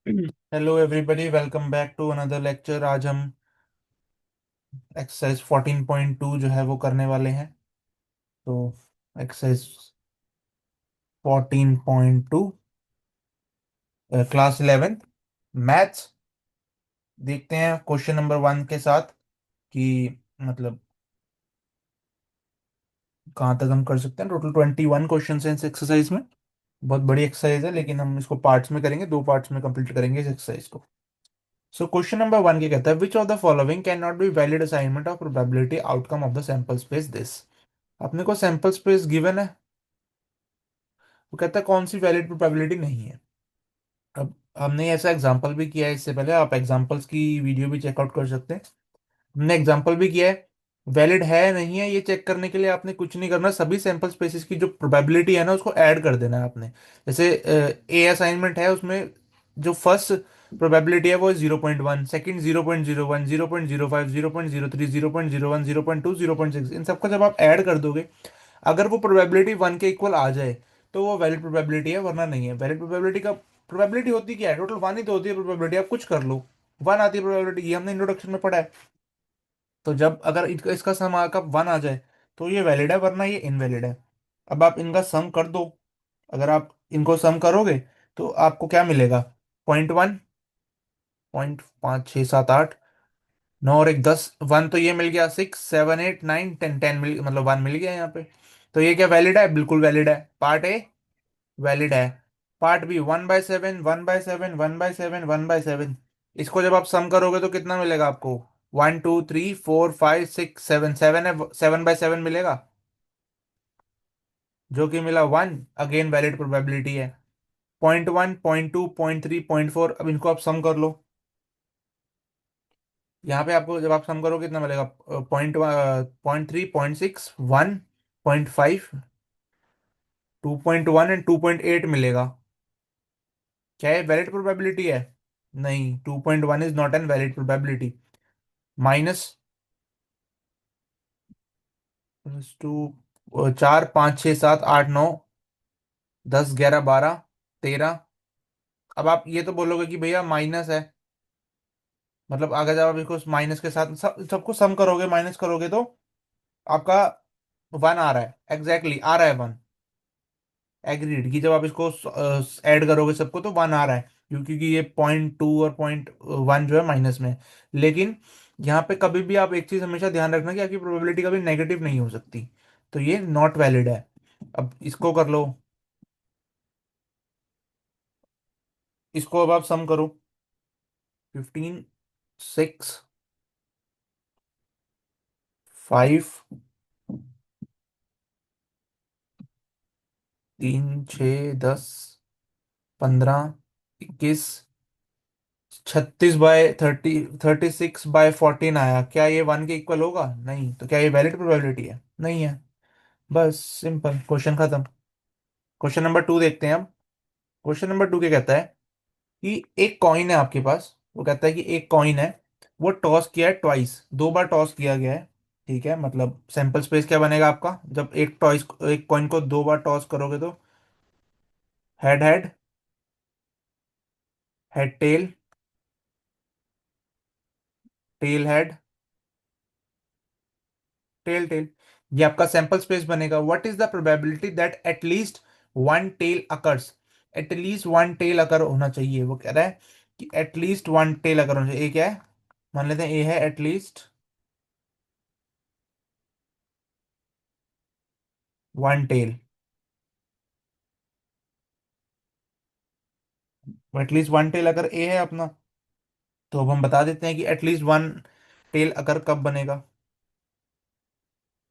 Hello everybody, welcome back to another lecture. आज हम exercise 14.2 जो है वो करने वाले हैं। तो एक्सरसाइज 14.2, क्लास 11 मैथ्स। देखते हैं क्वेश्चन नंबर 1 के साथ कि मतलब कहाँ तक हम कर सकते हैं। टोटल 21 क्वेश्चन हैं इस एक्सरसाइज में। बहुत बड़ी एक्सरसाइज है, लेकिन हम इसको पार्ट्स में करेंगे, 2 पार्ट्स में कंप्लीट करेंगे इस एक्सरसाइज को। सो क्वेश्चन नंबर 1 क्या कहता है, which of the following can not be valid assignment of probability outcome of the sample space this. अपने को सैंपल स्पेस गिवन है, वो कहता है कौन सी वैलिड प्रोबेबिलिटी नहीं है। अब हमने ऐसा एग्जांपल भी किया है इससे पहले, आप एग्जांपल्स की वीडियो भी चेकआउट कर सकते हैं। हमने एग्जांपल भी किया है। वैलिड है नहीं है ये चेक करने के लिए आपने कुछ नहीं करना, सभी सैंपल स्पेसिस की जो प्रोबेबिलिटी है ना उसको ऐड कर देना है आपने। जैसे ए असाइनमेंट है, उसमें जो फर्स्ट प्रोबेबिलिटी है वो 0.1, सेकंड 0.01, 0.05, 0.03, 0.01, 0.2, 0.6, इन सबको जब आप ऐड कर दोगे, अगर वो प्रोबेबिलिटी 1 के इक्वल आ जाए तो वो वैलिड प्रोबेबिलिटी है, वरना नहीं है। वैलिड प्रोबेबिलिटी का प्रोबेबिलिटी होती क्या है, टोटल 1 ही तो होती है प्रोबेबिलिटी, आप कुछ कर लो 1 आती है प्रोबेबिलिटी, ये हमने इंट्रोडक्शन में पढ़ा है। तो जब अगर इसका सम का 1 आ जाए तो ये वैलिड है, वरना ये इनवैलिड है। अब आप इनका सम कर दो। अगर आप इनको सम करोगे तो आपको क्या मिलेगा, 0.1, 0.5, 6, 7, 8, 9 और 1, 10, 1 तो ये मिल गया, 6, 7, 8, 9, 10, 10 मिल मतलब 1 मिल गया यहाँ पे। तो ये क्या वैलिड है, बिल्कुल वैलिड है। पार्ट ए वैलिड है। Part B 1/7, 1/7, 1/7, 1/7। इसको जब आप सम करोगे तो कितना मिलेगा आपको, 1, 2, 3, 4, 5, 6, 7, 7 है, 7/7 मिलेगा, जो कि मिला 1। अगेन वैलिड प्रोबेबिलिटी है। 0.1, 0.2, 0.3, 0.4, अब इनको आप सम कर लो। यहाँ पे आपको जब आप सम करोगे कितना मिलेगा, 0.3, 0.6, 1, 0.5, 2.1 एंड 2.8 मिलेगा। क्या ये वैलिड प्रोबेबिलिटी है? नहीं, 2.1 is not an valid probability. Minus two, 4, 5, 6, 7, 8, 9, 10, 11, 12, 13। अब आप ये तो बोलोगे कि भैया माइनस है, मतलब अगर जब आप इसको माइनस के साथ सबको सम करोगे, माइनस करोगे तो आपका 1 आ रहा है, एग्जैक्टली आ रहा है 1। एग्रीड कि जब आप इसको ऐड करोगे सबको तो 1 आ रहा है, क्योंकि ये 0.2 और 0.1 जो है माइनस में है। लेकिन यहाँ पे कभी भी आप एक चीज हमेशा ध्यान रखना कि आपकी प्रोबेबिलिटी कभी नेगेटिव नहीं हो सकती, तो ये नॉट वैलिड है। अब इसको कर लो, इसको अब आप सम करो। 15, 6, 5, 3, 6, 10, 15, 21, 36/30, 36/14 आया। क्या ये 1 के इक्वल होगा? नहीं। तो क्या ये वैलिड प्रोबेबिलिटी है? नहीं है। बस सिंपल, क्वेश्चन खत्म। क्वेश्चन नंबर 2 देखते हैं अब। क्वेश्चन नंबर 2 क्या कहता है कि एक कॉइन है आपके पास, वो कहता है कि एक कॉइन है, वो टॉस किया है ट्वाइस, 2 बार टॉस किया गया है। ठीक है, मतलब सैंपल स्पेस क्या बनेगा आपका, जब एक कॉइन को 2 बार टॉस करोगे तो head head, head tail, tail head, tail tail. ये आपका सैंपल स्पेस बनेगा। What is the probability that at least one tail occurs. At least one tail occur होना चाहिए, वो कह रहा है कि एटलीस्ट वन टेल अकर होना चाहिए। ए क्या है, मान लेते हैं ए है at least one tail. At least one tail अगर ए है अपना, तो अब हम बता देते हैं कि एटलीस्ट वन टेल अगर कब बनेगा।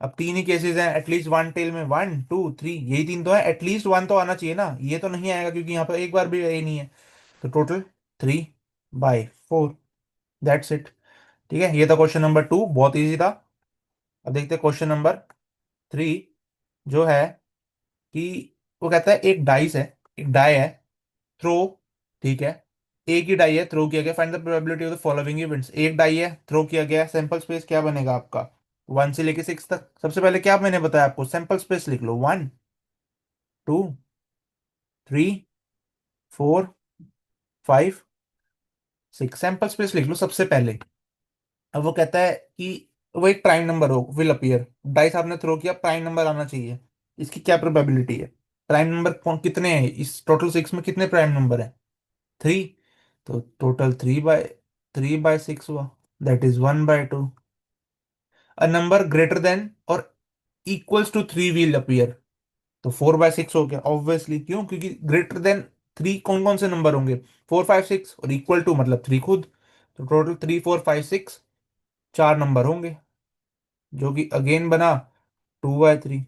अब 3 ही केसेस हैं एटलीस्ट वन टेल में, 1, 2, 3, यही 3 तो है, एटलीस्ट 1 तो आना चाहिए ना, ये तो नहीं आएगा क्योंकि यहाँ पर एक बार भी ए नहीं है। तो टोटल 3/4, दैट्स इट। ठीक है, ये था क्वेश्चन नंबर 2, बहुत इजी था। अब देखते हैं क्वेश्चन नंबर 3, जो है कि वो कहता है एक डाइस है, एक डाई है, थ्रो। ठीक है, एक ही डाई है, थ्रो किया गया, find the probability of the following events. एक डाई है, थ्रो किया गया, सैंपल स्पेस क्या बनेगा आपका, 1 से लेके 6 तक। सबसे पहले क्या मैंने बताया आपको, सैंपल स्पेस लिख लो, 1, 2, 3, 4, 5, सिक्स सैंपल स्पेस लिख लो सबसे पहले। अब वो कहता है कि वो एक प्राइम नंबर हो विल अपीयर, डाइस आपने थ्रो किया, प्राइम नंबर आना चाहिए। इसकी क्या प्रोबेबिलिटी है? प्राइम नंबर कौन कितने हैं इस टोटल सिक्स में, कितने प्राइम नंबर हैं? थ्री। तो टोटल थ्री बाय सिक्स हुआ, that is 1/2। A number greater than और equals to three will appear. तो 4/6 हो गया ऑब्वियसली, क्यों? क्योंकि ग्रेटर देन थ्री कौन कौन से नंबर होंगे? 4 5 6, और इक्वल टू मतलब थ्री खुद। तो टोटल 3 4 5 6 चार नंबर होंगे, जो कि अगेन बना 2/3।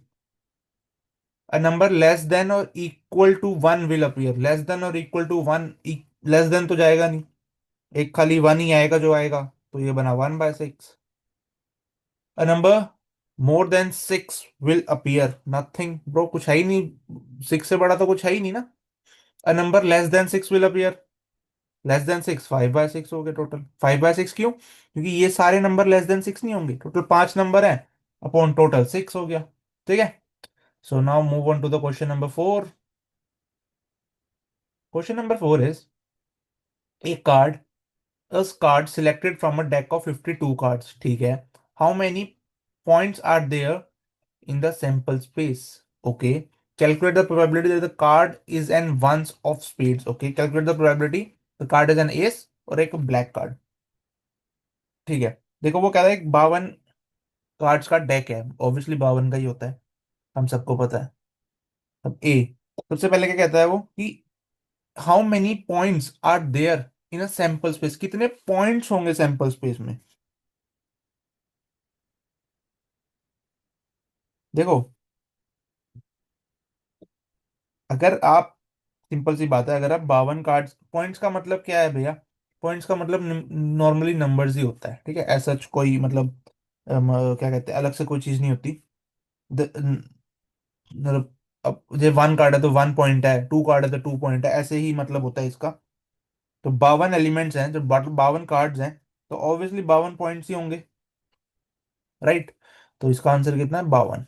अ नंबर लेस देन और equal to one will appear. Less than और equal to one, less than तो जाएगा नहीं, एक खाली वन ही आएगा जो आएगा। तो ये बना 1/6। A number more than six will appear. Nothing bro, कुछ है ही नहीं, सिक्स से बड़ा तो कुछ है ही नहीं ना। अ number less then six will appear. Less then six 5/6 हो गए टोटल। 5/6 क्यों? क्योंकि ये सारे नंबर लेस देन सिक्स नहीं होंगे, टोटल पांच नंबर हैं, अपॉन टोटल सिक्स हो गया। ठीक है। So now move on to the question number four. Question number four is a card, a card selected from a deck of 52 cards, ठीक है। How many points are there in the sample space? Okay. Calculate the probability that the card is an ones of spades. Okay. Calculate the probability the card is an ace और एक black card. ठीक है। देखो वो कह रहा है 52 cards का डेक है, ऑब्वियसली 52 का ही होता है, हम सबको पता है। अब ए, सबसे पहले क्या कहता है वो कि how many points are there in a sample space, कितने पॉइंट्स होंगे सैंपल स्पेस में। देखो, अगर आप, सिंपल सी बात है, अगर आप 52 कार्ड्स, पॉइंट्स का मतलब क्या है भैया? पॉइंट्स का मतलब नॉर्मली नंबर्स ही होता है, ठीक है, ऐसा कोई मतलब क्या कहते हैं, अलग से कोई चीज नहीं होती। मतलब अब जो वन कार्ड है तो 1 पॉइंट है, टू कार्ड है तो 2 पॉइंट है, ऐसे ही मतलब होता है इसका। तो 52 एलिमेंट्स हैं, जो 52 कार्ड्स हैं, तो ऑब्वियसली 52 पॉइंट्स ही होंगे, राइट। तो इसका आंसर कितना है? 52।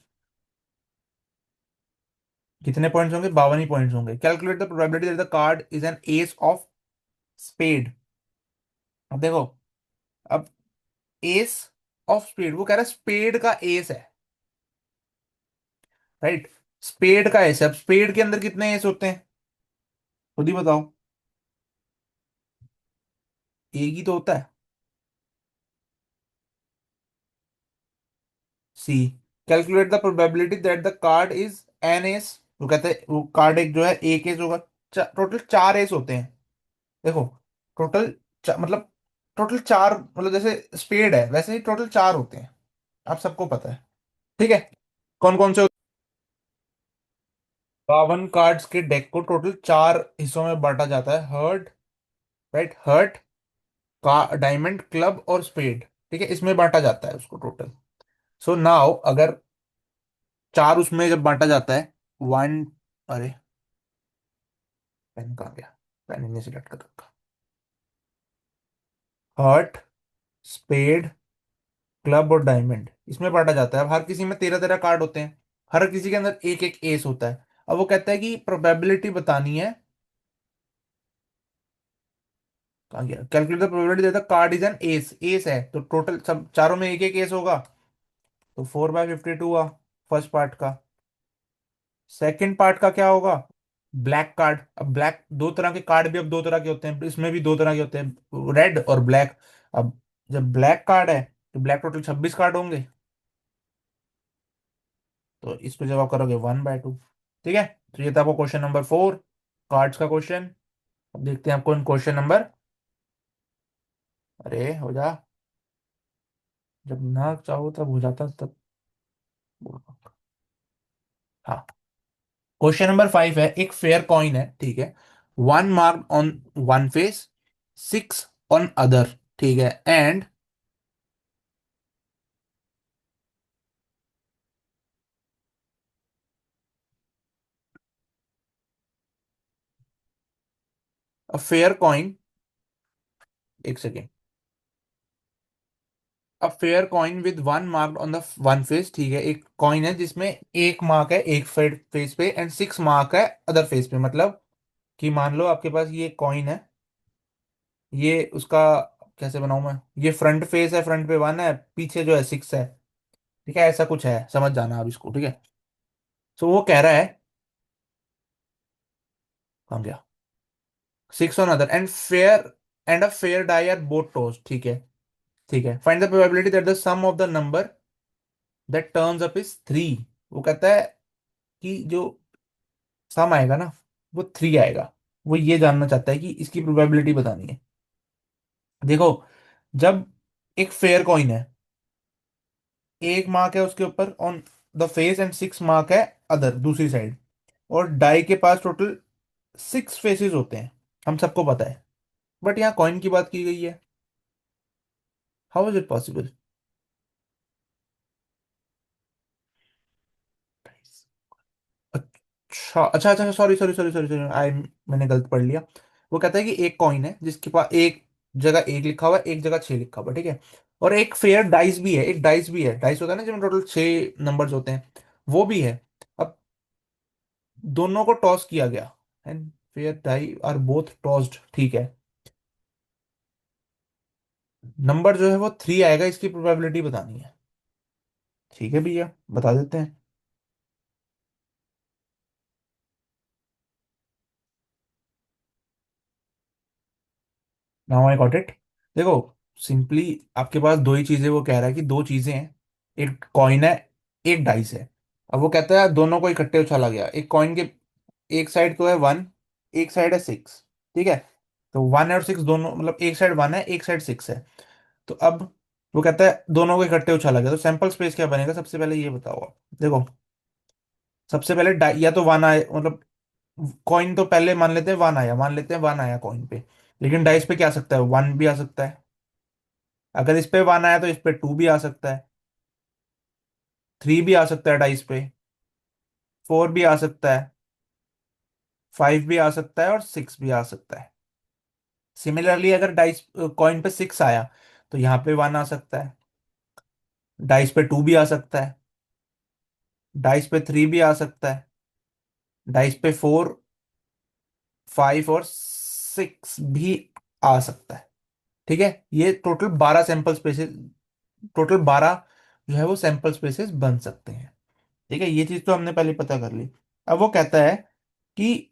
कितने पॉइंट्स होंगे? 52 ही पॉइंट्स होंगे। Calculate the probability that the card is an ace of spade. अब देखो, अब एस ऑफ स्पेड, वो कह रहा है स्पेड का एस है, राइट। स्पेड का एस है। अब स्पेड के अंदर कितने एस होते हैं? खुद ही बताओ। एक ही तो होता है। C. Calculate the probability that the card is an ace. वो कहते हैं वो कार्ड एक जो है एक एस होगा। टोटल चार एस होते हैं। देखो, टोटल मतलब टोटल चार, मतलब जैसे स्पेड है वैसे ही टोटल चार होते हैं, आप सबको पता है। ठीक है। कौन कौन से? 52 कार्ड्स के डेक को टोटल चार हिस्सों में बांटा जाता है। हर्ट, राइट, हर्ट का डायमंड, क्लब और स्पेड। ठीक है, इसमें बांटा जाता है उसको टोटल। सो नाउ अगर चार उसमें जब बांटा जाता है, वन, अरे पेन कहाँ गया? पेन इन्हें सिलेक्ट कर रखा। हर्ट, स्पेड, क्लब और डायमंड, इसमें बांटा जाता है। अब हर किसी में 13 13 कार्ड होते हैं, हर किसी के अंदर एक एक एस होता है। अब वो कहता है कि प्रोबेबिलिटी बतानी है। कहाँ गया? Calculate the probability that the card is an S. S है तो टोटल सब चारों में एक एक एस होगा, तो 4/52 हुआ फर्स्ट पार्ट का। सेकंड पार्ट का क्या होगा? Black card. अब ब्लैक, दो तरह के कार्ड भी अब दो तरह के होते हैं, इसमें भी दो तरह के होते हैं, रेड और ब्लैक। अब जब ब्लैक कार्ड है तो ब्लैक टोटल 26 कार्ड होंगे, तो इसको जब आप करोगे 1/2। ठीक है। तो ये था आपको क्वेश्चन नंबर फोर, कार्ड्स का क्वेश्चन। अब देखते हैं आपको क्वेश्चन नंबर, अरे हो जा, जब ना चाहो तब हो जाता तब। हाँ। क्वेश्चन नंबर फाइव है, एक फेयर कॉइन है, ठीक है। One mark on one face, six on other, ठीक है, एंड अ फेयर कॉइन, एक second, a fair coin with one mark on the one face, ठीक है, एक कॉइन है जिसमें एक मार्क है एक फेस पे एंड सिक्स मार्क है अदर फेस पे। मतलब कि मान लो आपके पास ये कॉइन है, ये उसका कैसे बनाऊं मैं, ये फ्रंट फेस है, फ्रंट पे 1 है, पीछे जो है 6 है। ठीक है, ऐसा कुछ है, समझ जाना आप इसको, ठीक है। तो वो कह रहा है, कहाँ गया, 6 on other end a fair die are both toss, ठीक है। ठीक है, find the probability that the sum of the number that turns up is 3। वो कहता है कि जो सम आएगा ना, वो 3 आएगा। वो ये जानना चाहता है कि इसकी प्रोबेबिलिटी बतानी है। देखो, जब एक फेयर कॉइन है, एक मार्क है उसके ऊपर on the face and 6 mark है अदर, दूसरी साइड, और डाई के पास टोटल 6 फेसेस होते हैं, हम सबको पता है। बट यहाँ कॉइन की बात की गई है, हाउ इज इट पॉसिबल। अच्छा अच्छा अच्छा, sorry sorry sorry sorry sorry, I, मैंने गलत पढ़ लिया। वो कहता है कि एक कॉइन है जिसके पास एक जगह 1 लिखा हुआ है, एक जगह 6 लिखा हुआ है, ठीक है। और एक फेयर डाइस भी है, एक डाइस भी है, डाइस होता है ना जिसमें टोटल 6 नंबर्स होते हैं, वो भी है। अब दोनों को टॉस किया गया, and fair die are both tossed, ठीक है। नंबर जो है वो 3 आएगा, इसकी प्रोबेबिलिटी बतानी है। ठीक है भैया, बता देते हैं। Now I got it. देखो, सिंपली आपके पास दो ही चीजें, वो कह रहा है कि दो चीजें हैं, एक कॉइन है, एक डाइस है। अब वो कहता है दोनों को इकट्ठे उछाला गया, एक कॉइन के एक साइड तो है 1, एक साइड है 6, ठीक है। तो 1 और 6 दोनों, मतलब एक साइड 1 है, एक साइड 6 है। तो अब वो कहता है दोनों को इकट्ठे उछाला गया, तो सैंपल स्पेस क्या बनेगा, सबसे पहले ये बताओ आप। देखो, सबसे पहले या तो 1 आए, मतलब कॉइन तो पहले मान लेते हैं 1 आया, मान लेते हैं 1 आया कॉइन पे, लेकिन डाइस पे क्या आ सकता है, 1 भी आ सकता है। अगर इस पे 1 आया तो इस पे 2 भी आ सकता है, 3 भी आ सकता है डाइस पे, 4 भी आ सकता है, 5 भी आ सकता है, और 6 भी आ सकता है। सिमिलरली अगर डाइस कॉइन पे 6 आया, तो यहाँ पे 1 आ सकता है, डाइस पे 2 भी आ सकता है, डाइस पे 3 भी आ सकता है, डाइस पे 4, 5 और 6 भी आ सकता है। ठीक है, ये टोटल 12 सैंपल स्पेसेस, टोटल 12 जो है वो सैंपल स्पेसेस बन सकते हैं। ठीक है, ये चीज तो हमने पहले पता कर ली। अब वो कहता है कि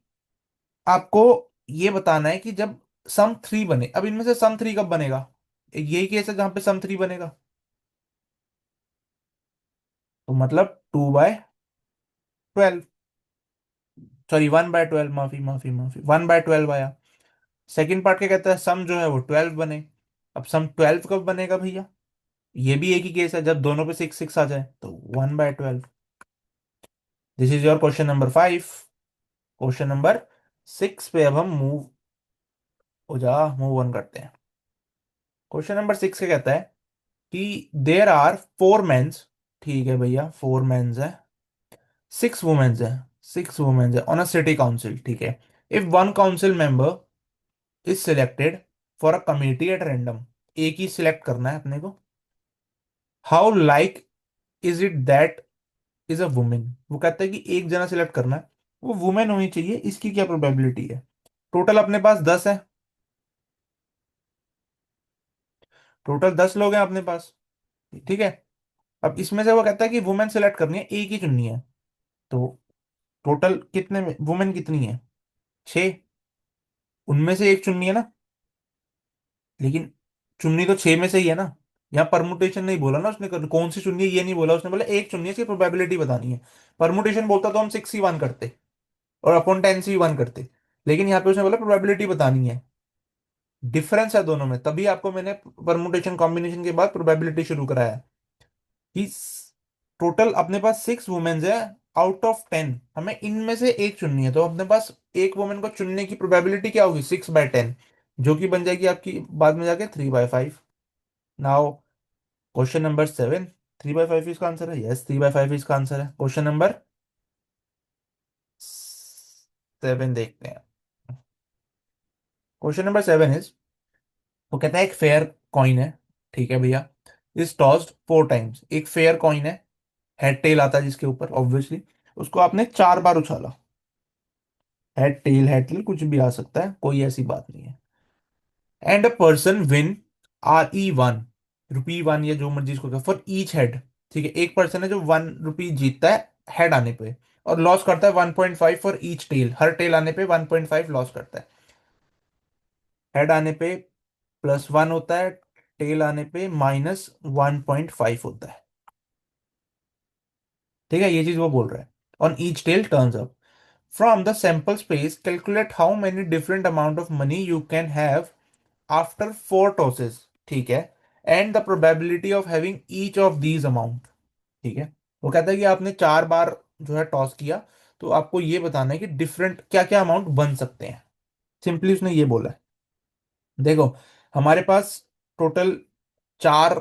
आपको ये बताना है कि जब सम 3 बने, अब इनमें से सम 3 कब बनेगा, यही केस है जहां पे सम 3 बनेगा। तो मतलब 2/12, सॉरी 1/12, माफी माफी माफी, 1/12 आया। सेकंड पार्ट क्या कहता है, सम जो है वो 12 बने। अब सम 12 कब बनेगा भैया, ये भी एक ही केस है, जब दोनों पे 6 6 आ जाए, तो 1/12। This is your question number 5। Question number 6 पे अब हम मूव ऑन करते हैं। क्वेश्चन नंबर 6 क्या कहता है कि देर आर 4 मेंस, ठीक है भैया, 4 मेंस है, 6 वुमेन्स है, 6 वुमेन्स है ऑन अ सिटी काउंसिल, ठीक है। If one council member is selected for a committee at random, एक ही सिलेक्ट करना है अपने को, how like is it that is a women. वो कहता है कि एक जना सिलेक्ट करना है, वो वुमेन होनी चाहिए, इसकी क्या प्रोबेबिलिटी है। टोटल अपने पास 10 है, टोटल 10 लोग हैं अपने पास, ठीक है। अब इसमें से वो कहता है कि वुमेन सेलेक्ट करनी है, एक ही चुननी है। तो टोटल कितने वुमेन कितनी है, 6। उनमें से एक चुननी है ना, लेकिन चुन्नी तो 6 में से ही है ना। यहाँ परमुटेशन नहीं बोला ना उसने, कौन सी चुन्नी है ये नहीं बोला उसने, बोला एक चुन्नी है, इसकी प्रोबेबिलिटी बतानी है। परमुटेशन बोलता तो हम 6 ही 1 करते, और अपॉन 10 से ही 1 करते, लेकिन यहाँ पे उसने बोला प्रोबेबिलिटी बतानी है। डिफरेंस है दोनों में, तभी आपको मैंने परमुटेशन कॉम्बिनेशन के बाद प्रोबेबिलिटी शुरू कराया कि टोटल अपने पास 6 वुमेन्स है, आउट ऑफ 10 हमें इनमें से एक चुननी है, तो अपने पास एक वुमेन को चुनने की प्रोबेबिलिटी क्या होगी, 6/10, जो कि बन जाएगी आपकी बाद में जाके 3/5। नाउ क्वेश्चन नंबर 7, 3/5 इसका आंसर है, यस 3/5 इसका आंसर है। क्वेश्चन नंबर 7 देखते हैं। क्वेश्चन नंबर 7 इज, वो कहता है एक फेयर कॉइन है, ठीक है भैया, इज टॉस्ड 4 टाइम्स, एक फेयर कॉइन है, हेड टेल आता है जिसके ऊपर ऑब्वियसली, उसको आपने 4 बार उछाला। हेड टेल कुछ भी आ सकता है, कोई ऐसी बात नहीं है। And a person win RE1, ₹1 या जो मर्जी इसको फॉर ईच हेड। ठीक है, एक पर्सन है जो ₹1 जीतता है हेड आने पे, और लॉस करता है 1.5 फॉर ईच टेल, हर टेल आने पे 1.5 लॉस करता है। हेड आने पे +1 होता है, टेल आने पे -1.5 होता है। ठीक है, ये चीज वो बोल रहा है। On each tail turns up from the sample space, calculate how many different amount of money you can have after 4 tosses. ठीक है, and the probability of having each of these amount. ठीक है, वो कहता है कि आपने 4 बार जो है टॉस किया, तो आपको ये बताना है कि डिफरेंट क्या क्या अमाउंट बन सकते हैं। सिंपली उसने ये बोला है, देखो हमारे पास टोटल 4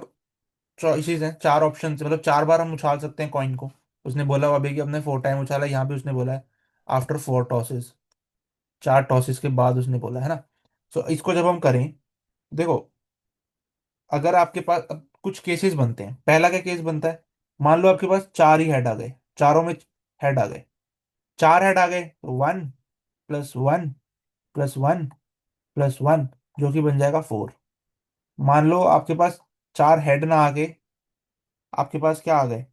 चॉइसेस हैं, 4 ऑप्शन, मतलब 4 बार हम उछाल सकते हैं कॉइन को। उसने बोला हुआ अभी कि हमने 4 टाइम उछाला, यहाँ भी उसने बोला है आफ्टर 4 टॉसेस, 4 टॉसेस के बाद उसने बोला है ना। सो इसको जब हम करें, देखो अगर आपके पास अब कुछ केसेस बनते हैं, पहला क्या केस बनता है, मान लो आपके पास 4 ही हेड आ गए, चारों में हेड आ गए, 4 हेड आ गए तो 1 + 1 + 1 + 1, जो कि बन जाएगा 4। मान लो आपके पास 4 हेड ना आ गए, आपके पास क्या आ गए,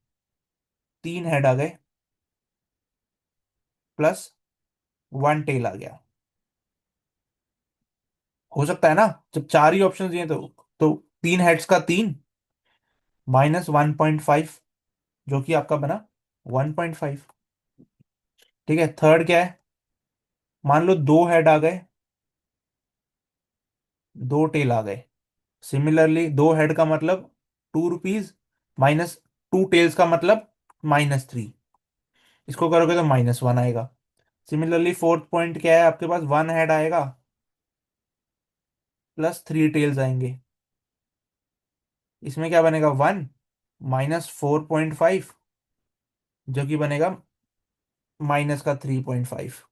3 हेड आ गए +1 टेल आ गया। हो सकता है ना, जब 4 ही ऑप्शन दिए तो 3 हेड्स का 3 -1.5, जो कि आपका बना 1.5। ठीक है, थर्ड क्या है, मान लो 2 हेड आ गए, 2 टेल आ गए। सिमिलरली 2 हेड का मतलब ₹2, -2 टेल्स का मतलब -3। इसको करोगे तो -1 आएगा। सिमिलरली फोर्थ पॉइंट क्या है, आपके पास 1 हेड आएगा +3 टेल्स आएंगे। इसमें क्या बनेगा, 1 -4.5, जो कि बनेगा माइनस का 3.5।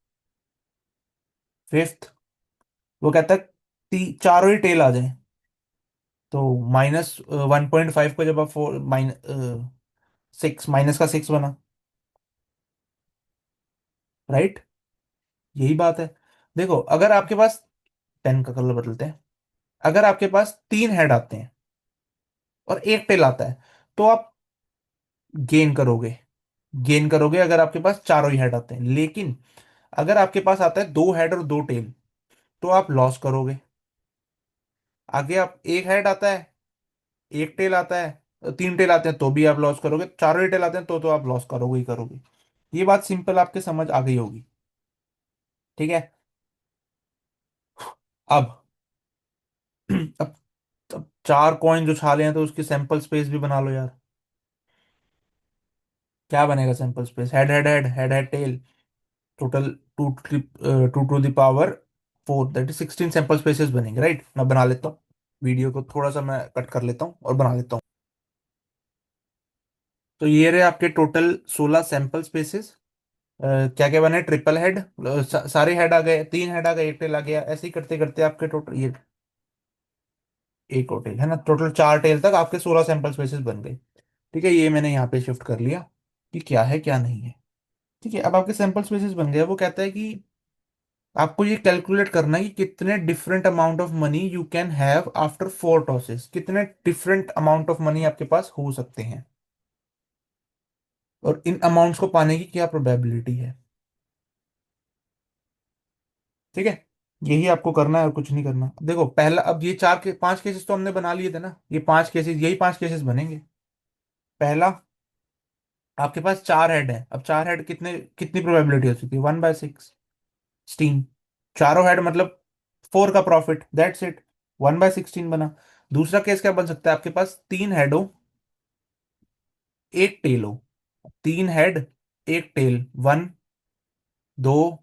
फिफ्थ, वो कहता है चारों ही टेल आ जाए, तो -1.5 को जब आप 6, -6 बना, राइट। यही बात है। देखो अगर आपके पास, पेन का कलर बदलते हैं, अगर आपके पास 3 हेड आते हैं और एक टेल आता है, तो आप गेन करोगे, अगर आपके पास चारों ही हेड आते हैं। लेकिन अगर आपके पास आता है 2 हेड और 2 टेल, तो आप लॉस करोगे। आगे आप एक हेड आता है, एक टेल आता है, 3 टेल आते हैं तो भी आप लॉस करोगे, चारों ही टेल आते हैं तो आप लॉस करोगे ही करोगे। ये बात सिंपल आपके समझ आ गई होगी। ठीक है, अब अब अब 4 कॉइन जो छाले हैं तो उसकी सैंपल स्पेस भी बना लो यार। क्या बनेगा sample space, head head head head head tail, total 2 to the power 4, that is 16 sample spaces बनेंगे, राइट। मैं बना लेता हूँ, वीडियो को थोड़ा सा मैं कट कर लेता हूँ और बना लेता हूँ। तो ये रहे आपके टोटल 16 सैंपल स्पेसेस। क्या क्या बने, ट्रिपल हेड, सारे हेड आ गए, 3 हेड आ गए, एक टेल आ गया, ऐसे ही करते करते आपके टोटल ये एक और टेल है ना, टोटल 4 टेल तक आपके 16 सैंपल स्पेसेस बन गए। ठीक है, ये मैंने यहाँ पे शिफ्ट कर लिया कि क्या है क्या नहीं है। ठीक है, अब आपके सैंपल स्पेसेस बन गए। वो कहता है कि आपको ये कैलकुलेट करना है कि कितने different amount of money you can have after 4 tosses, कितने डिफरेंट अमाउंट ऑफ मनी आपके पास हो सकते हैं, और इन अमाउंट्स को पाने की क्या प्रोबेबिलिटी है। ठीक है, यही आपको करना है और कुछ नहीं करना। देखो पहला, अब ये 5 केसेस तो हमने बना लिए थे ना, ये 5 केसेस, यही 5 केसेस बनेंगे। पहला, आपके पास 4 हेड है, अब 4 हेड कितने, कितनी प्रोबेबिलिटी हो सकती है, 1/6, 16। चारों हेड मतलब 4 का प्रॉफिट, दैट्स इट, 1/16 बना। दूसरा केस क्या बन सकता है, आपके पास 3 हेड हो, एक टेल हो, 3 हेड, एक टेल, 1, 2,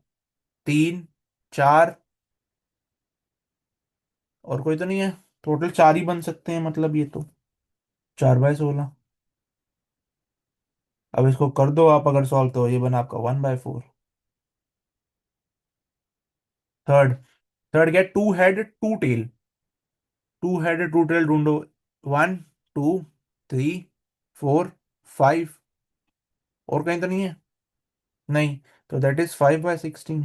3, 4, और कोई तो नहीं है, टोटल 4 ही बन सकते हैं, मतलब ये तो 4/16। अब इसको कर दो आप अगर सॉल्व, तो ये बना आपका 1/4। थर्ड, क्या, 2 हेड 2 टेल, 2 हेड 2 टेल ढूंढो, 1, 2, 3, 4, 5, और कहीं तो नहीं है, नहीं, तो दैट इज 5/16।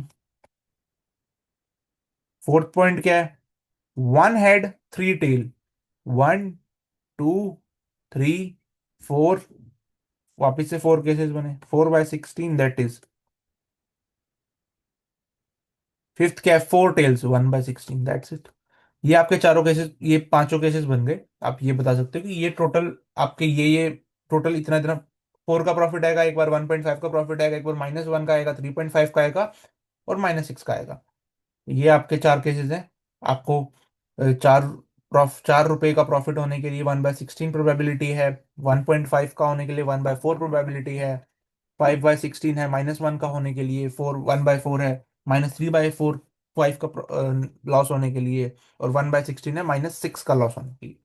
फोर्थ पॉइंट क्या है, one head three tail, one two three four, वापिस से फोर केसेस बने, 4/16 दैट इज फिफ्थ क्या है, फोर टेल्स 1/16 दैट्स इट। ये आपके चारों केसेस, ये पांचों केसेस बन गए। आप ये बता सकते हो कि ये टोटल आपके ये टोटल इतना इतना, फोर का प्रॉफिट आएगा एक बार, 1.5 का प्रॉफिट आएगा एक बार, -1 का आएगा, 3.5 का आएगा, और -6 का आएगा। ये आपके चार केसेस हैं। आपको चार रुपए का प्रॉफिट होने के लिए 1/16 प्रोबेबिलिटी है, 1.5 का होने के लिए 1/4 प्रोबेबिलिटी है, 5/16 है, -1 का होने के लिए 1/4 है, -3/4 फाइव का लॉस होने के लिए, और 1/16 है, -6 का लॉस होने के लिए।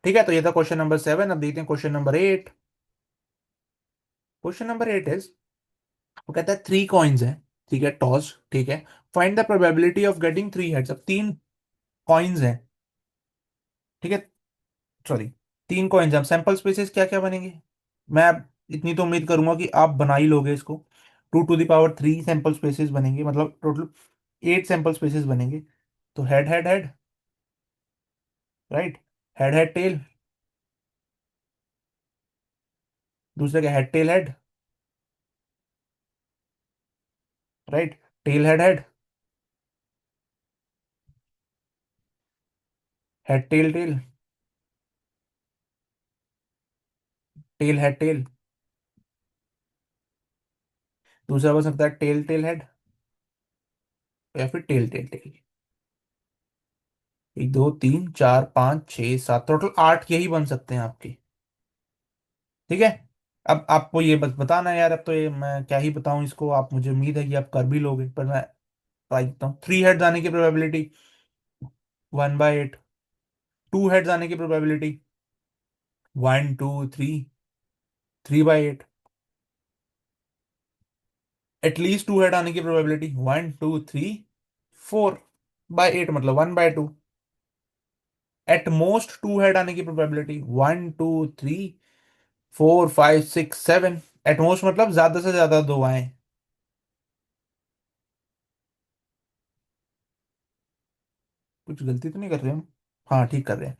ठीक है, तो ये था क्वेश्चन नंबर 7। अब देखते हैं question number 8। Question number 8 is, वो कहता है थ्री कॉइन्स है, ठीक है, टॉस, ठीक है, find the probability of getting three heads. अब तीन कॉइन्स हैं, ठीक है, सॉरी, तीन कॉइन्स, अब सैंपल स्पेसेस क्या क्या बनेंगे। मैं अब इतनी तो उम्मीद करूंगा कि आप बना ही लोगे इसको। 2 to the power 3 sample spaces बनेंगे, मतलब टोटल 8 सैंपल स्पेसेस बनेंगे। तो head head head, right, head head tail, दूसरे का head tail head, right, tail head head, head tail tail, tail head tail, दूसरा बन सकता है टेल टेल हेड, या फिर टेल टेल टेल। एक दो तीन चार पाँच छः सात, टोटल 8 यही बन सकते हैं आपके। ठीक है, अब आपको ये बस बताना है यार, अब तो ये मैं क्या ही बताऊं इसको, आप, मुझे उम्मीद है कि आप कर भी लोगे, पर मैं ट्राई करता हूँ। थ्री हेड्स आने की प्रोबेबिलिटी 1/8, टू हेड्स आने की प्रोबेबिलिटी 1 2 3, 3/8, एटलीस्ट टू हेड आने की प्रोबेबिलिटी 1 2 3 4/8, मतलब 1/2, एट मोस्ट टू हेड आने की प्रोबेबिलिटी 1 2 3 4 5 6 7, एट मोस्ट मतलब ज्यादा से ज्यादा दो आए। कुछ गलती तो नहीं कर रहे हम? हाँ, ठीक कर रहे हैं।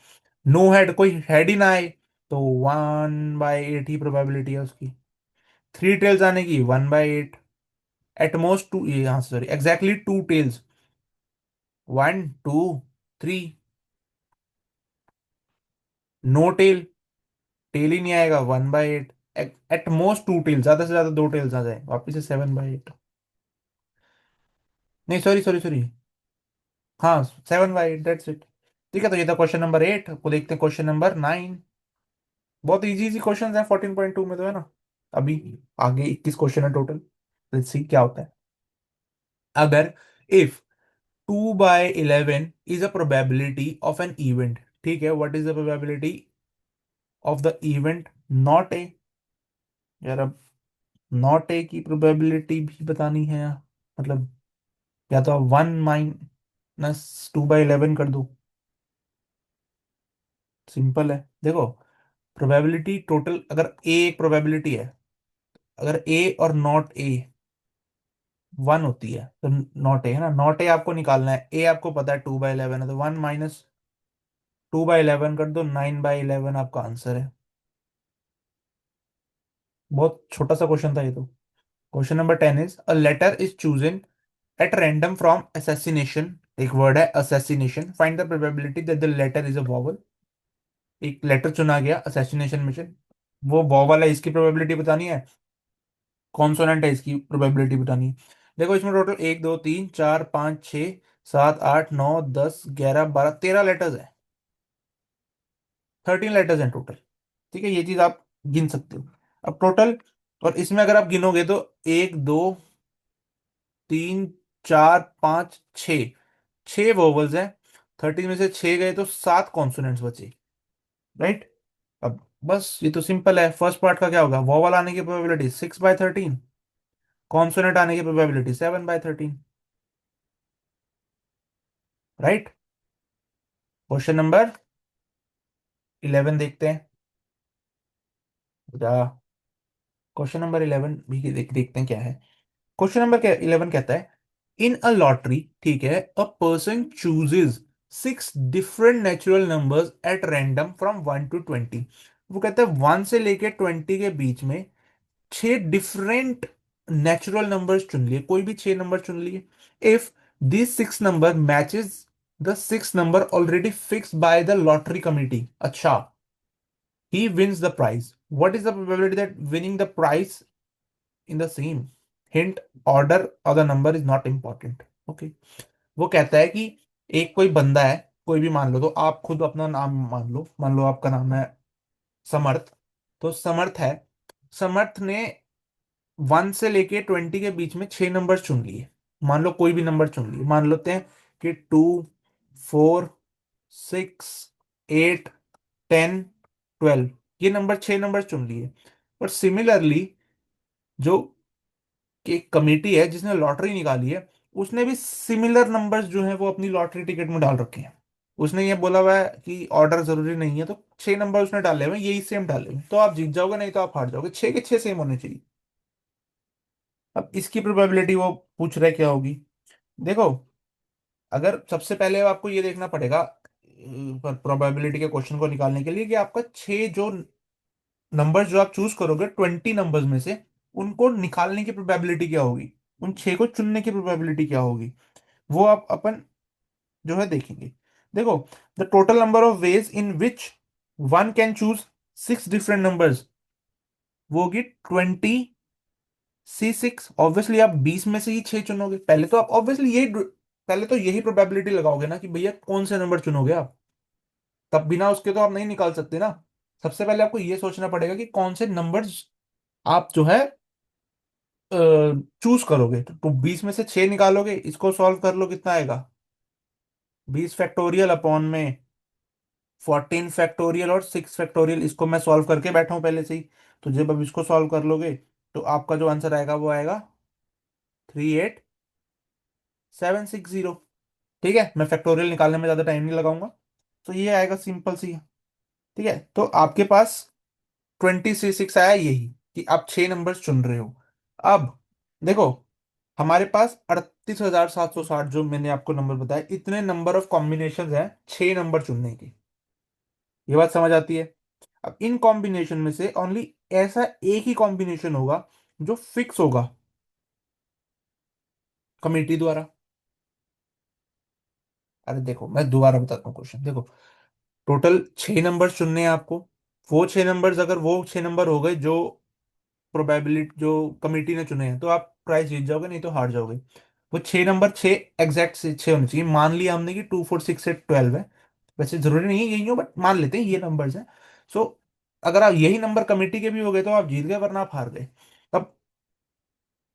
नो हेड, कोई हेड ही ना आए, तो 1/8 ही प्रोबेबिलिटी है उसकी। थ्री टेल्स आने की 1/8, एट मोस्ट टू, ये यहाँ sorry, exactly two tails 1 2 3। No tail, tail ही नहीं आएगा 1/8, एट मोस्ट टू टेल्स, ज्यादा से ज्यादा दो टेल्स आ जाए, वापिस से 7/8। नहीं, सॉरी सॉरी सॉरी, हाँ, 7/8 दैट्स इट। ठीक है, तो ये था क्वेश्चन नंबर 8। को देखते हैं क्वेश्चन नंबर 9। बहुत इजी इजी क्वेश्चन है 14.2 में, तो है ना। अभी आगे 21 क्वेश्चन है टोटल, लेट्स सी क्या होता है। अगर if 2/11 is a probability of an event, ठीक है, what is the probability of the event not a. यार अब नॉट ए की प्रोबेबिलिटी भी बतानी है, मतलब या तो 1 - 2/11 कर दो, सिंपल है। देखो, प्रोबेबिलिटी टोटल, अगर ए एक प्रोबेबिलिटी है, अगर ए और नॉट ए 1 होती है, तो नॉट ए है ना, नॉट ए आपको निकालना है, ए आपको पता है 2/11 है, तो 1 - 2/11 कर दो, 9/11 आपका आंसर है। बहुत छोटा सा क्वेश्चन था ये तो। Question number 10 is, a letter is chosen at random from assassination, एक वर्ड है assassination, find the probability that the letter is a vowel. एक लेटर चुना गया असैसिनेशन में से, वो वॉवल है, इसकी प्रोबेबिलिटी बतानी है, कॉन्सोनेंट है, इसकी प्रोबेबिलिटी बतानी है। देखो, इसमें टोटल 1 2 3 4 5 6 7 8 9 10 11 12 13 लेटर्स हैं, 13 लेटर्स हैं टोटल। ठीक है, ये चीज आप गिन सकते हो। अब टोटल, और इसमें अगर आप गिनोगे तो 1 2 3 4 5 6, 6 वोवल्स हैं, 13 में से 6 गए तो 7 कॉन्सोनेंट्स बचे, राइट। अब बस ये तो सिंपल है। फर्स्ट पार्ट का क्या होगा, वोवल आने की प्रोबेबिलिटी 6/13, कॉन्सोनेंट आने की प्रोबेबिलिटी 7/13, राइट। क्वेश्चन नंबर 11 देखते हैं। क्वेश्चन नंबर 11 भी देखते हैं क्या है। क्वेश्चन नंबर 11 कहता है, इन अ लॉटरी, ठीक है, a person chooses 6 different natural numbers eight random from 1 to 20। वो कहते हैं 1 से लेके 20 के बीच में 6 डिफरेंट नेचुरल नंबर्स चुन लिए, कोई भी 6 नंबर चुन लिए। If this 6 number matches the 6 number already fix by the lottery committee, अच्छा, he wins the prize. What is the probability that winning the prize in the same? Hint, order or the number is not important. Okay. वो कहता है कि एक कोई बंदा है, कोई भी मान लो, तो आप खुद अपना नाम मान लो आपका नाम है समर्थ। तो समर्थ है, समर्थ ने 1 से लेके 20 के बीच में 6 नंबर चुन लिए। मान लो कोई भी नंबर चुन लिए, मान लेते हैं कि 2, 4, 6, 8, 10, 12। ये नंबर 6 नंबर चुन लिए। और सिमिलरली जो कि कमेटी है जिसने लॉटरी निकाली है, उसने भी सिमिलर नंबर्स जो हैं वो अपनी लॉटरी टिकट में डाल रखे हैं। उसने ये बोला हुआ है कि ऑर्डर जरूरी नहीं है, तो 6 नंबर उसने डाले हुए हैं, यही सेम डाले हुए हैं, तो आप जीत जाओगे, नहीं तो आप हार जाओगे। 6 के 6 सेम होने चाहिए। अब इसकी प्रोबेबिलिटी वो पूछ रहे क्या होगी। देखो, अगर सबसे पहले आपको ये देखना पड़ेगा प्रोबेबिलिटी के क्वेश्चन को निकालने के लिए कि आपका 6 जो नंबर्स जो आप चूज करोगे 20 नंबर्स में से, उनको निकालने की प्रोबेबिलिटी क्या होगी, उन 6 को चुनने की प्रोबेबिलिटी क्या होगी, वो आप अपन जो है देखेंगे। देखो, the total number of ways in which one can choose 6 different numbers, वो होगी 20 C6। ऑब्वियसली आप 20 में से ही 6 चुनोगे, पहले तो आप ऑब्वियसली यही, पहले तो यही प्रोबेबिलिटी लगाओगे ना कि भैया कौन से नंबर चुनोगे आप, तब बिना उसके तो आप नहीं निकाल सकते ना। सबसे पहले आपको ये सोचना पड़ेगा कि कौन से नंबर्स आप जो है चूज करोगे। तो 20 में से 6 निकालोगे, इसको सॉल्व कर लो, कितना आएगा, 20 फैक्टोरियल अपॉन में 14 फैक्टोरियल और 6 फैक्टोरियल, इसको मैं सॉल्व करके बैठा हूं पहले से ही। तो जब अब इसको सॉल्व कर लोगे तो आपका जो आंसर आएगा वो आएगा 38760। ठीक है, मैं फैक्टोरियल निकालने में ज्यादा टाइम नहीं लगाऊंगा, तो ये आएगा सिंपल सी। ठीक है, तो आपके पास 20 से 6 आया, यही कि आप 6 नंबर चुन रहे हो। अब देखो, हमारे पास 38,760 जो मैंने आपको नंबर बताया, इतने नंबर ऑफ कॉम्बिनेशन हैं 6 नंबर चुनने की। ये बात समझ आती है। अब इन कॉम्बिनेशन में से ओनली ऐसा एक ही कॉम्बिनेशन होगा जो फिक्स होगा कमेटी द्वारा। अरे देखो, मैं दोबारा बताता हूँ क्वेश्चन। देखो, टोटल 6 नंबर चुनने हैं आपको। वो 6 नंबर्स, अगर वो 6 नंबर हो गए जो प्रोबेबिलिटी जो कमेटी ने चुने हैं, तो आप प्राइस जीत जाओगे, नहीं तो हार जाओगे। वो 6 नंबर 6 एग्जैक्ट से 6 होने चाहिए। मान लिया हमने कि 2, 4, 6, 8, 12 है। वैसे जरूरी नहीं है यही हो, बट मान लेते हैं ये नंबर्स हैं। सो अगर आप यही नंबर कमेटी के भी हो गए तो आप जीत गए, वरना आप हार गए। तब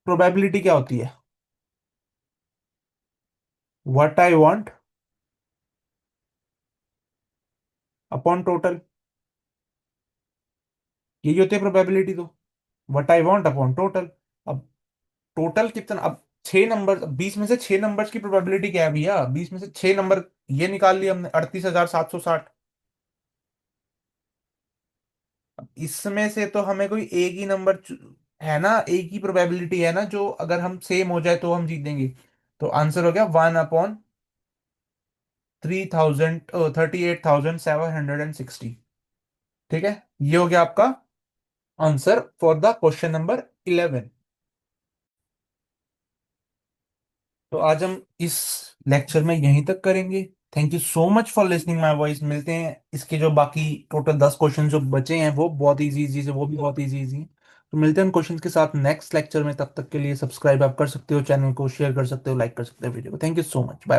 प्रोबेबिलिटी क्या होती है, what I want upon total, यही होती है प्रोबेबिलिटी। तो what I want upon total. अब टोटल कितना, अब 6 नंबर, 20 में से 6 नंबर्स की प्रोबेबिलिटी क्या है भैया, 20 में से 6 नंबर ये निकाल लिया हमने, 38,760। अब इसमें से तो हमें कोई एक ही नंबर है ना, एक ही प्रोबेबिलिटी है ना, जो अगर हम सेम हो जाए तो हम जीतेंगे। तो आंसर हो गया 1/38,760। ठीक है, ये हो गया आपका answer for the question number 11। तो आज हम इस लेक्चर में यहीं तक करेंगे। Thank you so much for listening my voice. मिलते हैं, इसके जो बाकी टोटल 10 क्वेश्चन जो बचे हैं वो बहुत इजी इजी से, वो भी बहुत इजी इजी हैं। तो मिलते हैं क्वेश्चन के साथ नेक्स्ट लेक्चर में। तब तक के लिए सब्सक्राइब आप कर सकते हो चैनल को, शेयर कर सकते हो, लाइक कर सकते हो वीडियो को। Thank you so much, bye bye.